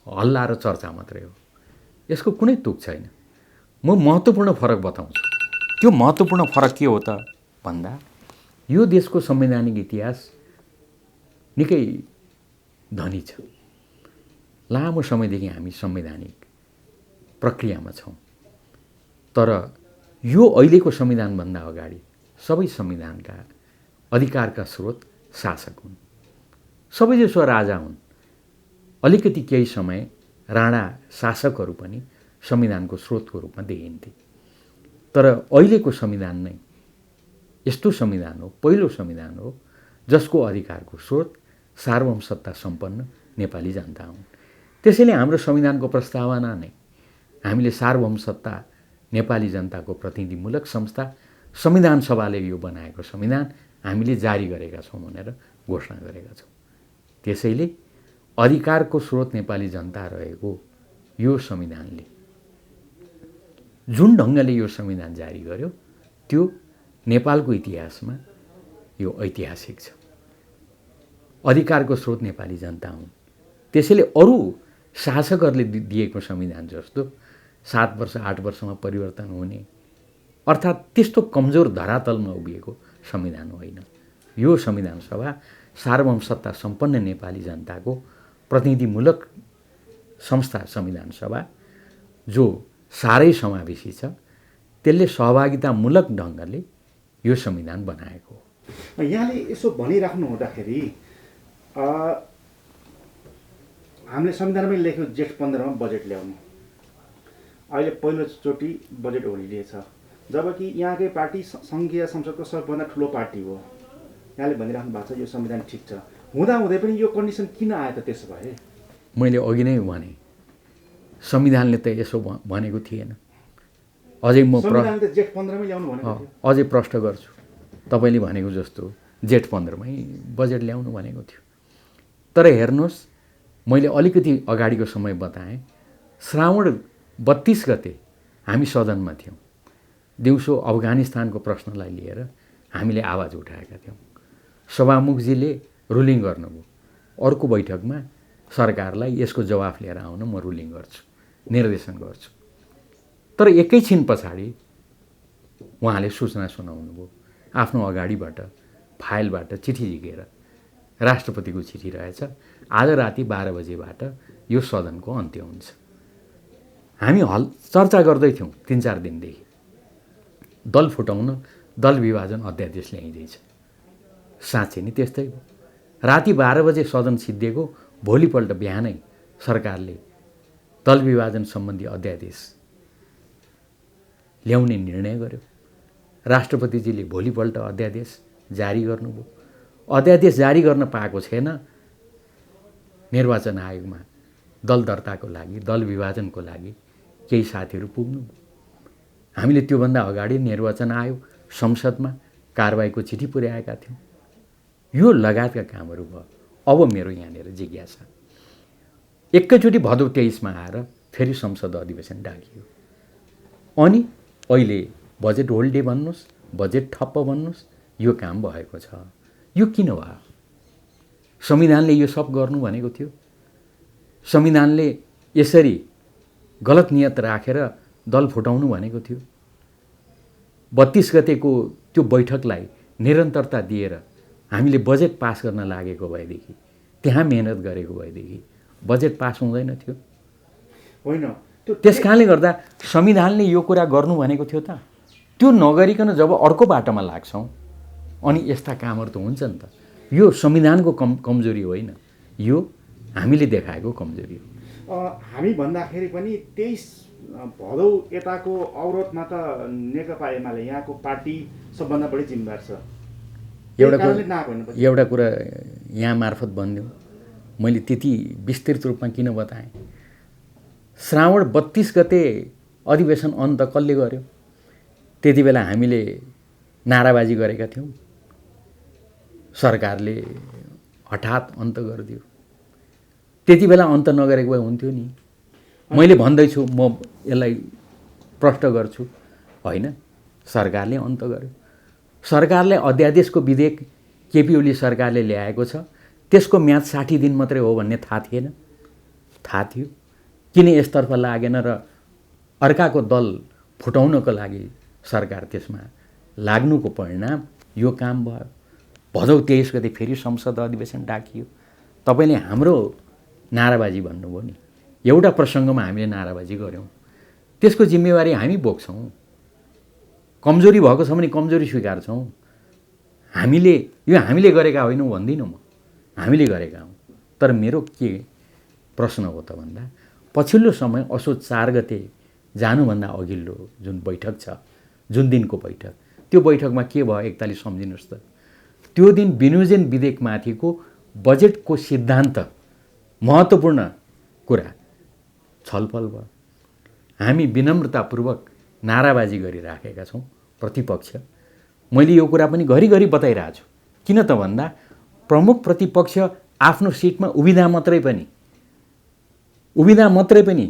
हल्ला र चर्चा मात्रै हो, यसको कुनै तुक छैन। म महत्त्वपूर्ण फरक बताउँछु। त्यो महत्त्वपूर्ण फरक के हो त भन्दा यो देशको संवैधानिक इतिहास निकै धनी छ। लामो समयदेखि हामी संवैधानिक प्रक्रियामा छौँ। तर यो अहिलेको संविधानभन्दा अगाडि सबै संविधानका अधिकारका स्रोत शासक हुन्। सबैजसो राजा हुन्। अलिकति केही समय राणा शासकहरू पनि संविधानको स्रोतको रूपमा देखिन्थे। तर अहिलेको संविधान नै यस्तो संविधान हो, पहिलो संविधान हो जसको अधिकारको स्रोत सार्वभौम सत्ता सम्पन्न नेपाली जनता हुन्। त्यसैले हाम्रो संविधानको प्रस्तावना नै हामीले सार्वभौम सत्ता नेपाली जनताको प्रतिनिधिमूलक संस्था संविधान सभाले यो बनाएको संविधान हामीले जारी गरेका छौँ भनेर घोषणा गरेका छौँ। त्यसैले अधिकारको स्रोत नेपाली जनता रहेको यो संविधानले जुन ढङ्गले यो संविधान जारी गर्यो त्यो नेपालको इतिहासमा यो ऐतिहासिक छ। अधिकारको स्रोत नेपाली जनता हुन्। त्यसैले अरू शासकहरूले दिएको संविधान जस्तो 7 वर्ष 8 वर्षमा परिवर्तन हुने अर्थात् त्यस्तो कमजोर धरातलमा उभिएको संविधान होइन। यो संविधान सभा सार्वभौम सत्ता सम्पन्न नेपाली जनताको प्रतिनिधिमूलक संस्था संविधान सभा जो साह्रै समावेशी छ, त्यसले सहभागितामूलक ढङ्गले यो संविधान बनाएको हो। यहाँले यसो भनिराख्नु हुँदाखेरि हामीले संविधानमै लेख्यो जेठ 15 मा बजेट ल्याउनु। अहिले पहिलोचोटि बजेट होलिडे छ, जबकि यहाँकै पार्टी सङ्घीय संसदको सबभन्दा ठुलो पार्टी हो। यहाँले भनिराख्नु भएको छ यो संविधान ठिक छ, हुँदाहुँदै पनि यो कन्डिसन किन आयो त? त्यसो भए मैले अघि नै भने संविधानले त यसो भनेको थिएन। अझै म जेठ 15 मै ल्याउनु भनेको थियो। अझै प्रश्न गर्छु, तपाईँले भनेको जस्तो जेठ 15 मै बजेट ल्याउनु भनेको थियो। तर हेर्नुहोस्, मैले अलिकति अगाडिको समय बताएँ। श्रावण 32 गते हामी सदनमा थियौँ। दिउँसो अफगानिस्तानको प्रश्नलाई लिएर हामीले आवाज उठाएका थियौँ। सभामुखजीले रुलिङ गर्नुभयो। अर्को बैठकमा सरकारलाई यसको जवाफ लिएर आउन म रुलिङ गर्छु, निर्देशन गर्छु। तर एकैछिन पछाडि उहाँले सूचना सुनाउनु भयो। आफ्नो अगाडिबाट फाइलबाट चिठी झिकेर राष्ट्रपतिको चिठी रहेछ, आज राति 12 बजेबाट यो सदनको अन्त्य हुन्छ। हामी चर्चा गर्दैथ्यौँ 3-4 दिनदेखि। दल फुटाउन दल विभाजन अध्यादेश ल्याइँदैछ। साँच्चै नि त्यस्तै हो। राति 12 बजे सदन सिद्धिएको, भोलिपल्ट बिहानै सरकारले दल विभाजन सम्बन्धी अध्यादेश ल्याउने निर्णय गर्यो। राष्ट्रपतिजीले भोलिपल्ट अध्यादेश जारी गर्नुभयो। अध्यादेश जारी गर्न पाएको छैन। निर्वाचन आयोगमा दल दर्ताको लागि, दल विभाजनको लागि केही साथीहरू पुग्नु। हामीले त्योभन्दा अगाडि निर्वाचन आयोग संसदमा कारबाहीको चिठी पुर्याएका थियौँ। यो लगायतका कामहरू भयो। अब मेरो यहाँनिर जिज्ञासा, एकैचोटि भदौ 23 मा आएर फेरि संसद अधिवेशन डाकियो। अनि अहिले बजेट होल्डे भन्नुहोस्, बजेट ठप्प भन्नुहोस्, यो काम भएको छ। यो किन भयो? संविधानले यो सब गर्नु भनेको थियो। संविधानले यसरी गलत नियत राखेर दल फुटाउनु भनेको थियो। 32 गतेको त्यो बैठकलाई निरन्तरता दिएर हामीले बजेट पास गर्न लागेको भएदेखि, त्यहाँ मेहनत गरेको भएदेखि बजेट पास हुँदैन थियो। होइन, त्यस कारणले गर्दा संविधानले यो कुरा गर्नु भनेको थियो त। त्यो नगरिकन जब अर्को बाटोमा लाग्छौँ अनि यस्ता कामहरू त हुन्छ नि त। यो संविधानको कमजोरी होइन, यो हामीले देखाएको कमजोरी हो। हामी भन्दाखेरि पनि 23 भदौ यताको अवरोधमा त नेकपा एमाले यहाँको पार्टी सबभन्दा बढी जिम्मेवार छ। एउटा कुरा यहाँ मार्फत भनिदिउँ, मैले त्यति विस्तृत रूपमा किन बताएँ? श्रावण 32 गते अधिवेशन अन्त कसले गर्यो? त्यति बेला हामीले नाराबाजी गरेका थियौँ। सरकारले हठात अन्त गरिदियो। त्यति बेला अन्त नगरेको भए हुन्थ्यो नि। मैले भन्दैछु, म यसलाई प्रष्ट गर्छु, होइन, सरकारले अन्त गर्यो। सरकारले अध्यादेशको विधेयक केपी ओली सरकारले ल्याएको छ, त्यसको म्याद 60 दिन मात्रै हो भन्ने थाहा थिएन? थाहा थियो। किन यसतर्फ लागेन र अर्काको दल फुटाउनको लागि सरकार त्यसमा लाग्नुको परिणाम यो काम भयो। भदौ 23 गते फेरि संसद अधिवेशन डाकियो। तपाईँले हाम्रो नाराबाजी भन्नुभयो नि, एउटा प्रसङ्गमा हामीले नाराबाजी गऱ्यौँ, त्यसको जिम्मेवारी हामी बोक्छौँ। कमजोरी भएको छ भने कमजोरी स्वीकार्छौँ। हामीले गरेका होइनौँ भन्दिनँ म, हामीले गरेका हौँ। तर मेरो के प्रश्न हो त भन्दा, पछिल्लो समय असोज 4 गते जानुभन्दा अघिल्लो जुन बैठक छ, जुन दिनको बैठक, त्यो बैठकमा के भयो एकताली सम्झिनुहोस् त। त्यो दिन विनियोजन विधेयकमाथिको बजेटको सिद्धान्त महत्त्वपूर्ण कुरा छलफल भयो। हामी विनम्रतापूर्वक नाराबाजी गरिराखेका छौँ प्रतिपक्ष। मैले यो कुरा पनि घरिघरि बताइरहेको छु। किन त भन्दा प्रमुख प्रतिपक्ष आफ्नो सिटमा उभिँदा मात्रै पनि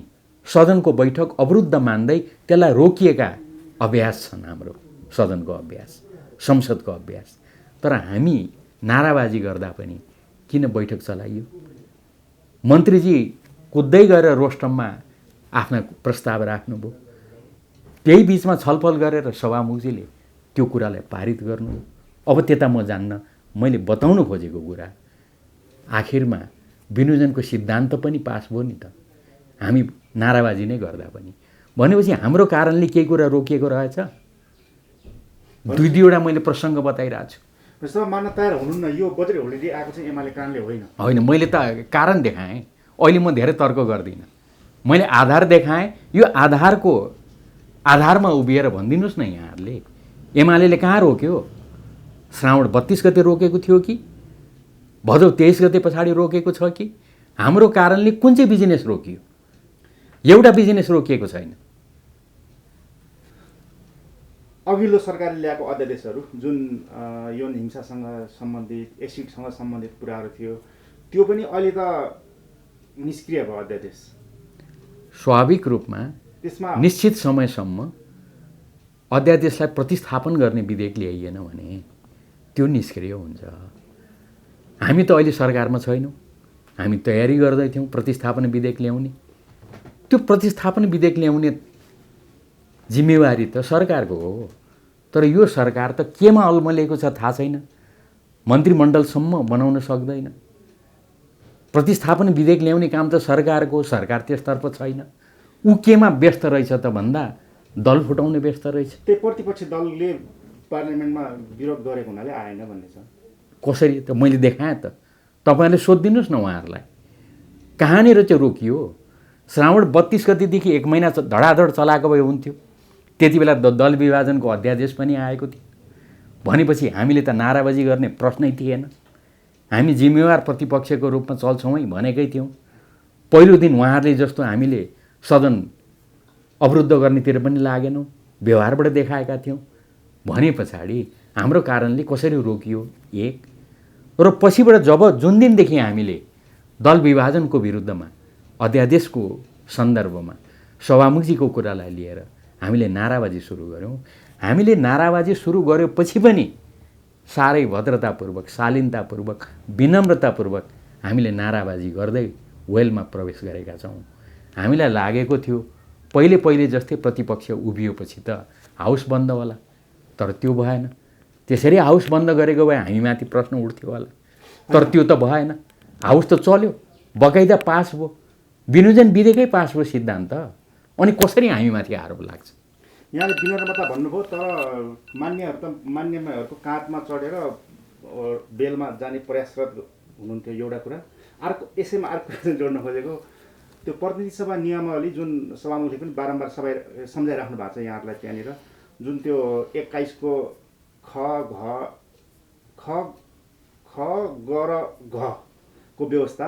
सदनको बैठक अवरुद्ध मान्दै त्यसलाई रोकिएका अभ्यास छन् हाम्रो सदनको अभ्यास, संसदको अभ्यास। तर हामी नाराबाजी गर्दा पनि किन बैठक चलाइयो? मन्त्रीजी कुद्दै गएर रोस्टममा आफ्ना प्रस्ताव राख्नुभयो। त्यही बिचमा छलफल गरेर सभामुखजीले त्यो कुरालाई पारित गर्नु। अब त्यता म जान्न, मैले बताउनु खोजेको कुरा आखिरमा विनियोजनको सिद्धान्त पनि पास भयो नि त, हामी नाराबाजी नै गर्दा पनि। भनेपछि हाम्रो कारणले केही कुरा रोकिएको रहेछ। दुईवटा मैले प्रसङ्ग बताइरहेको छु। मान्न तयार हुनुहुन्न, यो बजेट होलिडे आएको चाहिँ एमाले कारणले होइन। मैले त कारण देखाएँ। अहिले म धेरै तर्क गर्दिनँ। मैले आधार देखाएँ। यो आधारमा उभिएर भनिदिनुहोस् न यहाँहरूले, एमाले कहाँ रोक्यो? श्रावण 32 गते रोकेको थियो कि भदौ 23 गते पछाडि रोकेको छ कि? हाम्रो कारणले कुन चाहिँ बिजनेस रोकियो? एउटा बिजनेस रोकिएको छैन। अघिल्लो सरकारले ल्याएको अध्यादेशहरू जुन यौन हिंसासँग सम्बन्धित, एसिडसँग सम्बन्धित कुराहरू थियो, त्यो पनि अहिले त निष्क्रिय भयो अध्यादेश। स्वाभाविक रूपमा त्यसमा निश्चित समयसम्म अध्यादेशलाई प्रतिस्थापन गर्ने विधेयक ल्याइएन भने त्यो निष्क्रिय हुन्छ। हामी त अहिले सरकारमा छैनौँ, हामी तयारी गर्दैथ्यौँ प्रतिस्थापन विधेयक ल्याउने। त्यो प्रतिस्थापन विधेयक ल्याउने जिम्मेवारी त सरकारको हो। तर यो सरकार त केमा अल्मलिएको छ थाहा छैन, मन्त्रीमण्डलसम्म बनाउन सक्दैन। प्रतिस्थापन विधेयक ल्याउने काम त सरकारको, सरकार त्यसतर्फ छैन। ऊ केमा व्यस्त रहेछ त भन्दा दल फुटाउने व्यस्त रहेछ। त्यही प्रतिपक्षी दलले पार्लियामेन्टमा विरोध गरेको हुनाले आएन भन्ने छ। कसरी? त मैले देखाएँ त, तपाईँहरूले सोधिदिनुहोस् न उहाँहरूलाई, कहाँनिर चाहिँ रोकियो? श्रावण 32 गतेदेखि 1 महिना धडाधड चलाएको भए हुन्थ्यो। त्यति बेला दल विभाजनको अध्यादेश पनि आएको थियो। भनेपछि हामीले त नाराबाजी गर्ने प्रश्नै थिएन। हामी जिम्मेवार प्रतिपक्षको रूपमा चल्छौँ है भनेकै थियौँ। पहिलो दिन उहाँहरूले जस्तो हामीले सदन अवरुद्ध गर्नेतिर पनि लागेनौँ, व्यवहारबाट देखाएका थियौँ। भने पछाडि हाम्रो कारणले कसरी रोकियो? एक र पछिबाट जुन दिनदेखि हामीले दल विभाजनको विरुद्धमा अध्यादेशको सन्दर्भमा सभामुखजीको कुरालाई लिएर हामीले नाराबाजी सुरु गऱ्यौँ। हामीले नाराबाजी सुरु गरेपछि पनि साह्रै भद्रतापूर्वक, शालीनतापूर्वक, विनम्रतापूर्वक हामीले नाराबाजी गर्दै वेलमा प्रवेश गरेका छौँ। हामीलाई लागेको थियो पहिले जस्तै प्रतिपक्ष उभिएपछि त हाउस बन्द होला, तर त्यो भएन। त्यसरी हाउस बन्द गरेको भए हामीमाथि प्रश्न उठ्थ्यो होला, तर त्यो त भएन। हाउस त चल्यो, बकाइदा पास भयो, विनियोजन विधेयकै पास भयो सिद्धान्त। अनि कसरी हामीमाथि आरोप लाग्छ? यहाँले विनम्रता भन्नुभयो, तर मान्यहरूको काँधमा चढेर बेलमा जाने प्रयासरत हुनुहुन्थ्यो एउटा कुरा। अर्को यसैमा अर्को कुरा जोड्न खोजेको, त्यो प्रतिनिधि सभा नियमावली जुन सभामुखले पनि बारम्बार सम्झाइराख्नु भएको छ यहाँहरूलाई त्यहाँनिर, जुन त्यो 21 को ख ग र घ को व्यवस्था,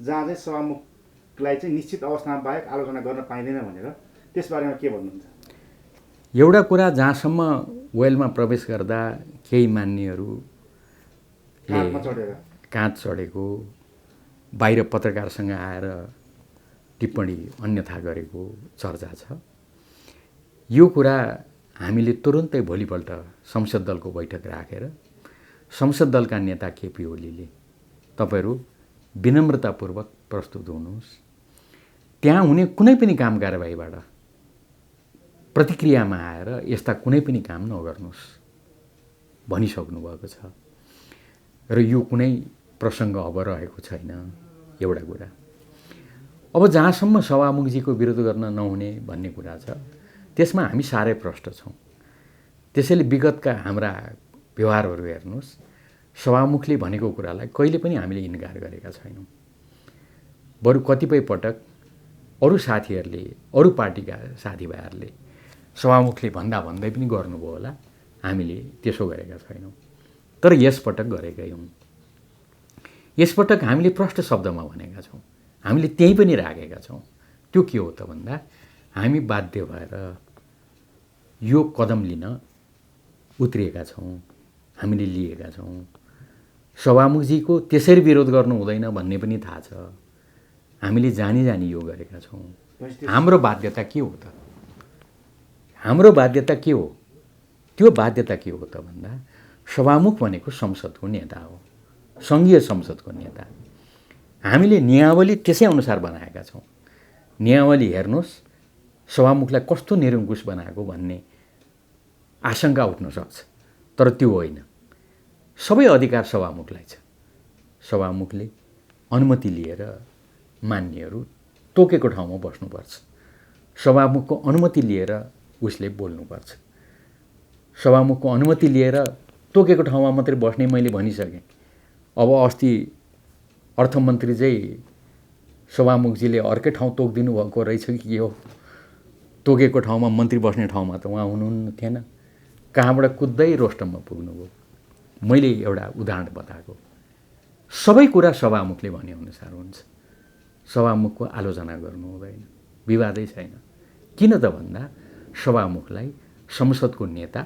जहाँ चाहिँ सभामुखलाई चाहिँ निश्चित अवस्थामा बाहेक आलोचना गर्न पाइँदैन भनेर, त्यसबारेमा के भन्नुहुन्छ? एउटा कुरा, जहाँसम्म वेलमा प्रवेश गर्दा केही मान्यहरूले काँध चढेको, बाहिर पत्रकारसँग आएर टिप्पणी अन्यथा गरेको चर्चा छ। यो कुरा हामीले तुरुन्तै भोलिपल्ट संसद दलको बैठक राखेर संसद दलका नेता केपी ओलीले तपाईहरू विनम्रतापूर्वक प्रस्तुत हुनुहोस्, त्यहाँ हुने कुनै पनि काम कारबाहीबाट प्रतिक्रियामा आएर यस्ता कुनै पनि काम नगर्नुहोस् भनिसक्नु भएको छ। र यो कुनै प्रसङ्ग अब रहेको छैन। एउटा कुरा, अब जहाँसम्म सभामुखजीको विरोध गर्न नहुने भन्ने कुरा छ, त्यसमा हामी साह्रै प्रष्ट छौँ। त्यसैले विगतका हाम्रा व्यवहारहरू हेर्नुहोस्, सभामुखले भनेको कुरालाई कहिले पनि हामीले इन्कार गरेका छैनौँ। बरु कतिपय पटक अरू साथीहरूले, अरू पार्टीका साथीभाइहरूले सभामुखले भन्दै पनि गर्नुभयो होला, हामीले त्यसो गरेका छैनौँ। तर यसपटक गरेकै हौँ। यसपटक हामीले प्रष्ट शब्दमा भनेका छौँ, हामीले त्यही पनि राखेका छौँ। त्यो के हो त भन्दा, हामी बाध्य भएर यो कदम लिन उत्रिएका छौँ, हामीले लिएका छौँ। सभामुखजीको त्यसरी विरोध गर्नु हुँदैन भन्ने पनि थाहा छ। हामीले जानी यो गरेका छौँ। हाम्रो बाध्यता के हो त? हाम्रो बाध्यता के हो? त्यो बाध्यता के हो त भन्दा, सभामुख भनेको संसदको नेता हो, सङ्घीय संसदको नेता। हामीले नियमावली त्यसै अनुसार बनाएका छौँ। नियमावली हेर्नुहोस्, सभामुखलाई कस्तो निरङ्कुश बनाएको भन्ने आशंका उठ्न सक्छ, तर त्यो होइन। सबै अधिकार सभामुखलाई छ। सभामुखले अनुमति लिएर मान्यहरू तोकेको ठाउँमा बस्नुपर्छ। सभामुखको अनुमति लिएर उसले बोल्नुपर्छ। सभामुखको अनुमति लिएर तोकेको ठाउँमा मात्रै बस्ने मैले भनिसकेँ। अब अस्ति अर्थमन्त्री चाहिँ सभामुखजीले अर्कै ठाउँ तोकिदिनु भएको रहेछ कि के हो? तोकेको ठाउँमा मन्त्री बस्ने ठाउँमा त उहाँ हुनुहुन्न थिएन, कहाँबाट कुद्दै रोस्टममा पुग्नुभयो। मैले एउटा उदाहरण बताएको। सबै कुरा सभामुखले भनेअनुसार हुन्छ। सभामुखको आलोचना गर्नु हुँदैन, विवादै छैन। किन त भन्दा, सभामुखलाई संसदको नेता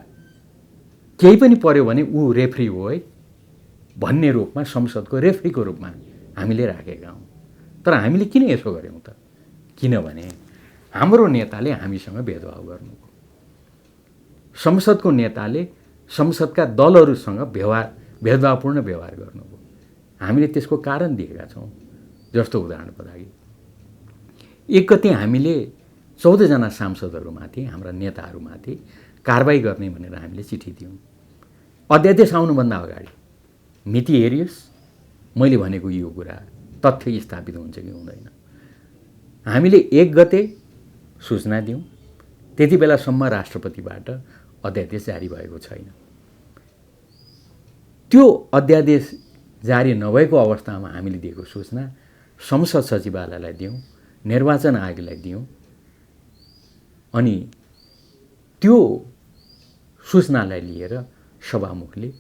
केही पनि पर्यो भने ऊ रेफ्री हो है भन्ने रूपमा, संसदको रेफ्रीको रूपमा हामीले राखेका हौँ। तर हामीले किन यसो गऱ्यौँ त? किनभने हाम्रो नेताले हामीसँग भेदभाव गर्नुभयो। संसदको नेताले संसदका दलहरूसँग भेदभावपूर्ण व्यवहार गर्नुभयो। हामीले त्यसको कारण दिएका छौँ। जस्तो उदाहरणको लागि, 1 गते हामीले 14 जना सांसदहरूमाथि, हाम्रा नेताहरूमाथि कारबाही गर्ने भनेर हामीले चिठी दियौँ। अध्यादेश आउनुभन्दा अगाडि मिति हेरियोस्, मैले भनेको यो कुरा तथ्य स्थापित हुन्छ कि हुँदैन। हामीले 1 गते सूचना दियौँ, त्यति बेलासम्म राष्ट्रपतिबाट अध्यादेश जारी भएको छैन। त्यो अध्यादेश जारी नभएको अवस्थामा हामीले दिएको सूचना संसद सचिवालयलाई दियौँ, निर्वाचन आयोगलाई दियौँ। अनि त्यो सूचनालाई लिएर सभामुखले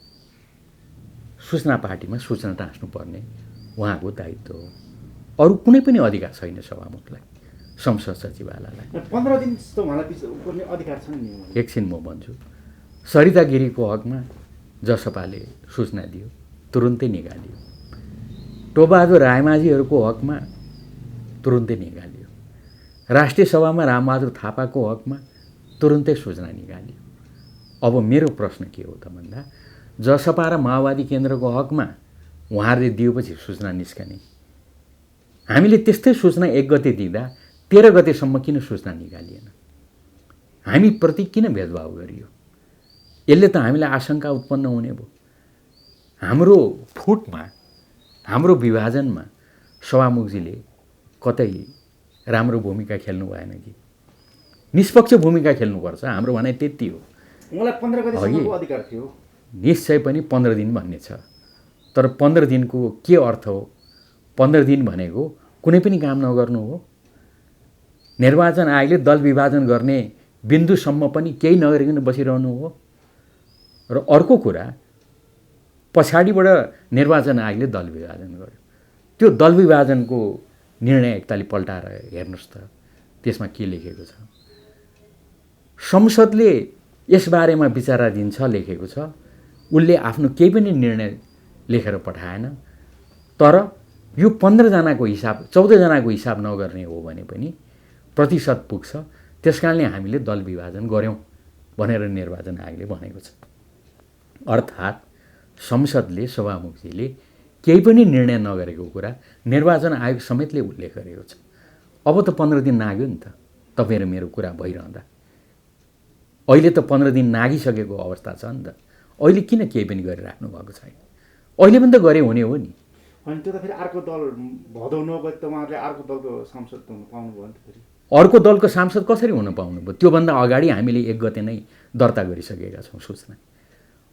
सूचना पार्टीमा सूचना टाँस्नुपर्ने उहाँको दायित्व हो। अरू कुनै पनि अधिकार छैन सभामुखलाई, संसद सचिवालयलाई। 15 दिन जस्तो उहाँलाई पर्ने अधिकार छ नि। एकछिन म भन्छु। सरिता गिरीको हकमा जसपाले सूचना दियो, तुरुन्तै निकालियो। टोपबहादुर रायमाझीहरूको हकमा तुरुन्तै निकालियो। राष्ट्रिय सभामा रामबहादुर थापाको हकमा तुरुन्तै सूचना निकालियो। अब मेरो प्रश्न के हो त भन्दा, जसपा र माओवादी केन्द्रको हकमा उहाँहरूले दिएपछि सूचना निस्कने। हामीले त्यस्तै सूचना 1 गते दिँदा 13 गतेसम्म किन सूचना निकालिएन? हामीप्रति किन भेदभाव गरियो? यसले त हामीलाई आशंका उत्पन्न हुने भयो। हाम्रो फुटमा, हाम्रो विभाजनमा सभामुखजीले कतै राम्रो भूमिका खेल्नु भएन कि? निष्पक्ष भूमिका खेल्नुपर्छ, हाम्रो भनाइ त्यति हो। उहाँलाई 15 गतेसम्मको अधिकार थियो। निश्चय पनि 15 दिन भन्ने छ, तर 15 दिनको के अर्थ हो? 15 दिन भनेको कुनै पनि काम नगर्नु हो। निर्वाचन आयोगले दल विभाजन गर्ने बिन्दुसम्म पनि केही नगरिकन बसिरहनु हो। र अर्को कुरा, पछाडिबाट निर्वाचन आयोगले दल विभाजन गर्यो। त्यो दल विभाजनको निर्णय एकतालि पल्टाएर हेर्नुहोस् त, त्यसमा के लेखेको छ? संसदले यसबारेमा विचाराधीन छ लेखेको छ। उसले आफ्नो केही पनि निर्णय लेखेर पठाएन। तर यो 15 जनाको हिसाब, 14 जनाको हिसाब नगर्ने हो भने पनि प्रतिशत पुग्छ। त्यसकारणले हामीले दल विभाजन गऱ्यौँ भनेर निर्वाचन आयोगले भनेको छ। अर्थात् संसदले, सभामुखजीले केही पनि निर्णय नगरेको कुरा निर्वाचन आयोग समेतले उल्लेख गरेको छ। अब त 15 दिन नाग्यो नि त, तपाईँ र मेरो कुरा भइरहँदा। अहिले त 15 दिन नागिसकेको अवस्था छ नि त। अहिले किन केही पनि गरिराख्नु भएको छैन? अहिले पनि त गरे हुने हो नि। अनि त्यो त फेरि अर्को दल भदौ 9 गते त उहाँहरूले अर्को दलको सांसद हुन पाउनुभयो नि त फेरि। अर्को दलको सांसद कसरी हुन पाउनुभयो? त्योभन्दा अगाडि हामीले 1 गते नै दर्ता गरिसकेका छौँ सूचना।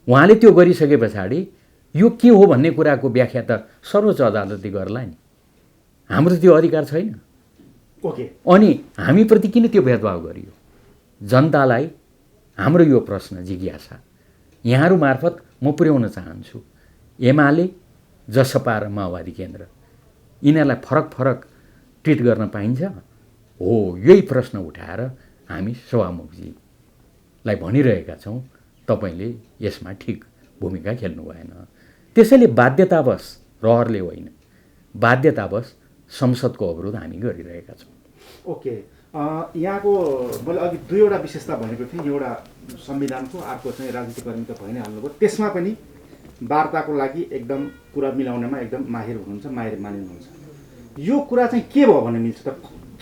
उहाँले त्यो गरिसके पछाडि यो के हो भन्ने कुराको व्याख्या त सर्वोच्च अदालतले गर्ला नि। हाम्रो त्यो अधिकार छैन। ओके। अनि हामीप्रति किन त्यो भेदभाव गरियो? जनतालाई हाम्रो यो प्रश्न, जिज्ञासा यहाँहरू मार्फत म पुर्याउन चाहन्छु। एमाले, जसपा र माओवादी केन्द्र, यिनीहरूलाई फरक फरक ट्रिट गर्न पाइन्छ हो? यही प्रश्न उठाएर हामी सभामुखजीलाई भनिरहेका छौँ, तपाईँले यसमा ठिक भूमिका खेल्नु भएन। त्यसैले बाध्यतावश, रहरले होइन, बाध्यतावश संसदको अवरोध हामी गरिरहेका छौँ। ओके। यहाँको मैले अघि 2वटा विशेषता भनेको थिएँ, एउटा संविधानको, अर्को चाहिँ राजनीतिकर्मी त भइ नै हाल्नुभयो। त्यसमा पनि वार्ताको लागि एकदम कुरा मिलाउनेमा एकदम माहिर हुनुहुन्छ, माहिर मानिनुहुन्छ। यो कुरा चाहिँ के भयो भने मिल्छ त?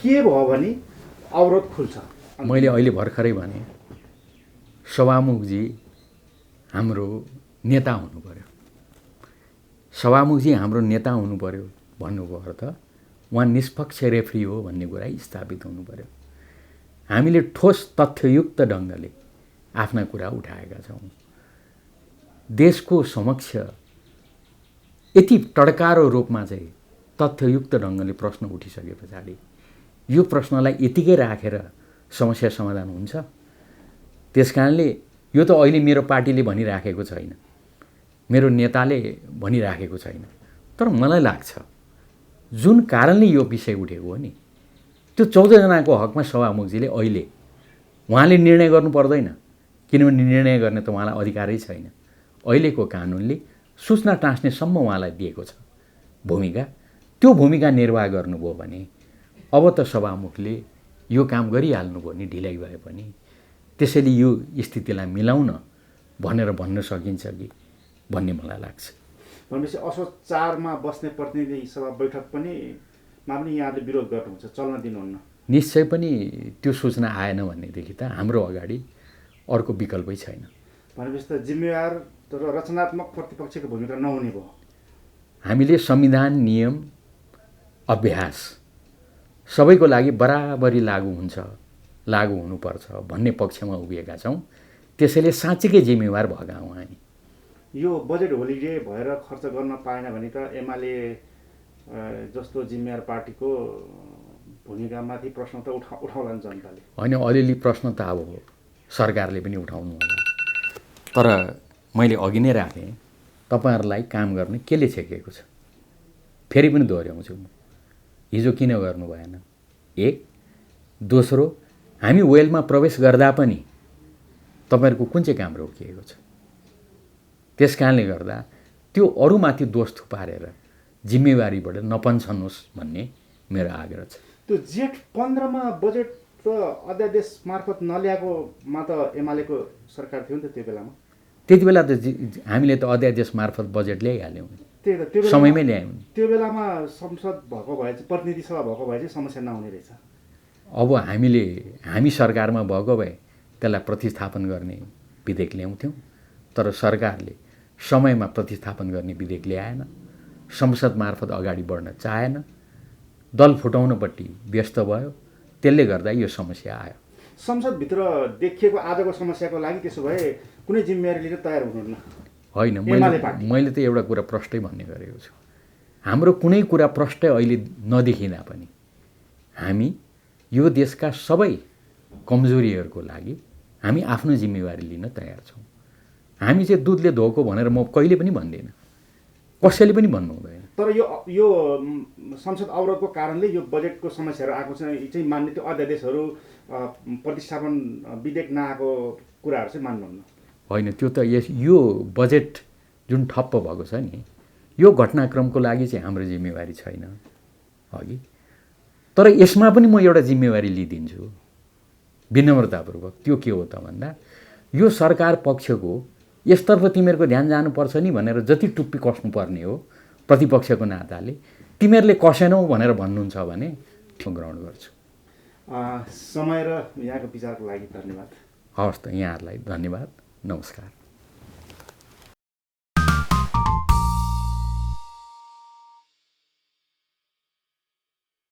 के भयो भने अवरोध खुल्छ? मैले अहिले भर्खरै भने सभामुखजी हाम्रो नेता हुनु पर्यो। सभामुखजी हाम्रो नेता हुनु पर्यो भन्नुको अर्थ उहाँ निष्पक्ष रेफ्री हो भन्ने कुरा स्थापित हुनु पर्यो। हामीले ठोस तथ्ययुक्त ढङ्गले आफ्ना कुरा उठाएका छौँ। देशको समक्ष यति टड्कारो रूपमा चाहिँ तथ्ययुक्त ढङ्गले प्रश्न उठिसके पछाडि यो प्रश्नलाई यतिकै राखेर समस्या समाधान हुन्छ? त्यसकारणले यो त अहिले मेरो पार्टीले भनिराखेको छैन, मेरो नेताले भनिराखेको छैन। तर मलाई लाग्छ जुन कारणले यो विषय उठेको हो नि, त्यो 14 जनाको हकमा सभामुखजीले अहिले उहाँले निर्णय गर्नु पर्दैन, किनभने निर्णय गर्ने त उहाँलाई अधिकारै छैन। अहिलेको कानुनले सूचना टाँस्नेसम्म उहाँलाई दिएको छ भूमिका। त्यो भूमिका निर्वाह गर्नुभयो भने अब त सभामुखले यो काम गरिहाल्नुभयो नि, ढिलाइ भए पनि। त्यसैले यो स्थितिलाई मिलाउन भनेर भन्न सकिन्छ कि भन्ने मलाई लाग्छ। भनेपछि असोज 4 मा बस्ने प्रतिनिधि सभा बैठक पनि यहाँले विरोध गर्नुहुन्छ, चल्न दिनुहुन्न? निश्चय पनि त्यो सूचना आएन भनेदेखि त हाम्रो अगाडि अर्को विकल्पै छैन। भनेपछि त जिम्मेवार तर रचनात्मक प्रतिपक्षको भूमिका नहुने भयो। हामीले संविधान, नियम, अभ्यास सबैको लागि बराबरी लागू हुन्छ, लागू हुनुपर्छ भन्ने पक्षमा उभिएका छौँ। त्यसैले साँच्चीकै जिम्मेवार भएका हौँ हामी। यो बजेट होलिडे भएर खर्च गर्न पाएन भने त एमाले जस्तो जिम्मेवार पार्टीको भूमिकामाथि प्रश्न त उठाउला नि जनताले। होइन, अलिअलि प्रश्न त अब सरकारले पनि उठाउनु होला। तर मैले अघि नै राखेँ, तपाईँहरूलाई काम गर्ने केले छेकेको छ? फेरि पनि दोहोऱ्याउँछु म, हिजो किन गर्नु भएन? एक। दोस्रो, हामी वेलमा प्रवेश गर्दा पनि तपाईँहरूको कुन चाहिँ काम रोकिएको छ? त्यस कारणले गर्दा त्यो अरूमाथि दोष थुपारेर जिम्मेवारीबाट नपन्छनुहोस् भन्ने मेरो आग्रह छ। त्यो जेठ 15 मा बजेट त अध्यादेश मार्फत नल्याएकोमा त एमालेको सरकार थियो नि त त्यो बेलामा। त्यति बेला त हामीले त अध्यादेश मार्फत बजेट ल्याइहाल्यौँ, त्यही त त्यो समयमै ल्यायौँ। त्यो बेलामा संसद भएको भए चाहिँ प्रतिनिधि सभा भएको भए चाहिँ समस्या नहुने रहेछ। अब हामी सरकारमा भएको भए त्यसलाई प्रतिस्थापन गर्ने विधेयक ल्याउँथ्यौँ, तर सरकारले समयमा प्रतिस्थापन गर्ने विधेयक ल्याएन, संसद मार्फत अगाडि बढ्न चाहेन, दल फुटाउनपट्टि व्यस्त भयो, त्यसले गर्दा यो समस्या आयो। संसदभित्र देखिएको आजको समस्याको लागि त्यसो भए कुनै जिम्मेवारी लिन तयार हुनुहुन्न? होइन, मैले त एउटा कुरा प्रष्टै भन्ने गरेको छु। हाम्रो कुनै कुरा प्रष्टै अहिले नदेखिँदा पनि हामी यो देशका सबै कमजोरीहरूको लागि हामी आफ्नो जिम्मेवारी लिन तयार छौँ। हामी चाहिँ दुधले धोको भनेर म कहिले पनि भन्दिनँ, कसैले पनि भन्नु हुँदैन। तर यो संसद अवरोधको कारणले यो बजेटको समस्याहरू आएको चाहिँ मान्ने, त्यो अध्यादेशहरू प्रतिस्थापन विधेयक नआएको कुराहरू चाहिँ मान्नुहुन्न? होइन, त्यो त यो बजेट जुन ठप्प भएको छ नि, यो घटनाक्रमको लागि चाहिँ हाम्रो जिम्मेवारी छैन अघि। तर यसमा पनि म एउटा जिम्मेवारी लिइदिन्छु विनम्रतापूर्वक। त्यो के हो त भन्दा, यो सरकार पक्षको यसतर्फ तिमीहरूको ध्यान जानुपर्छ नि भनेर जति टुप्पी कस्नुपर्ने हो प्रतिपक्षको नाताले, तिमीहरूले कसेनौ भनेर भन्नुहुन्छ भने म ग्रहण गर्छु। समय र यहाँको विचारको लागि धन्यवाद। हवस् त, यहाँहरूलाई धन्यवाद, नमस्कार।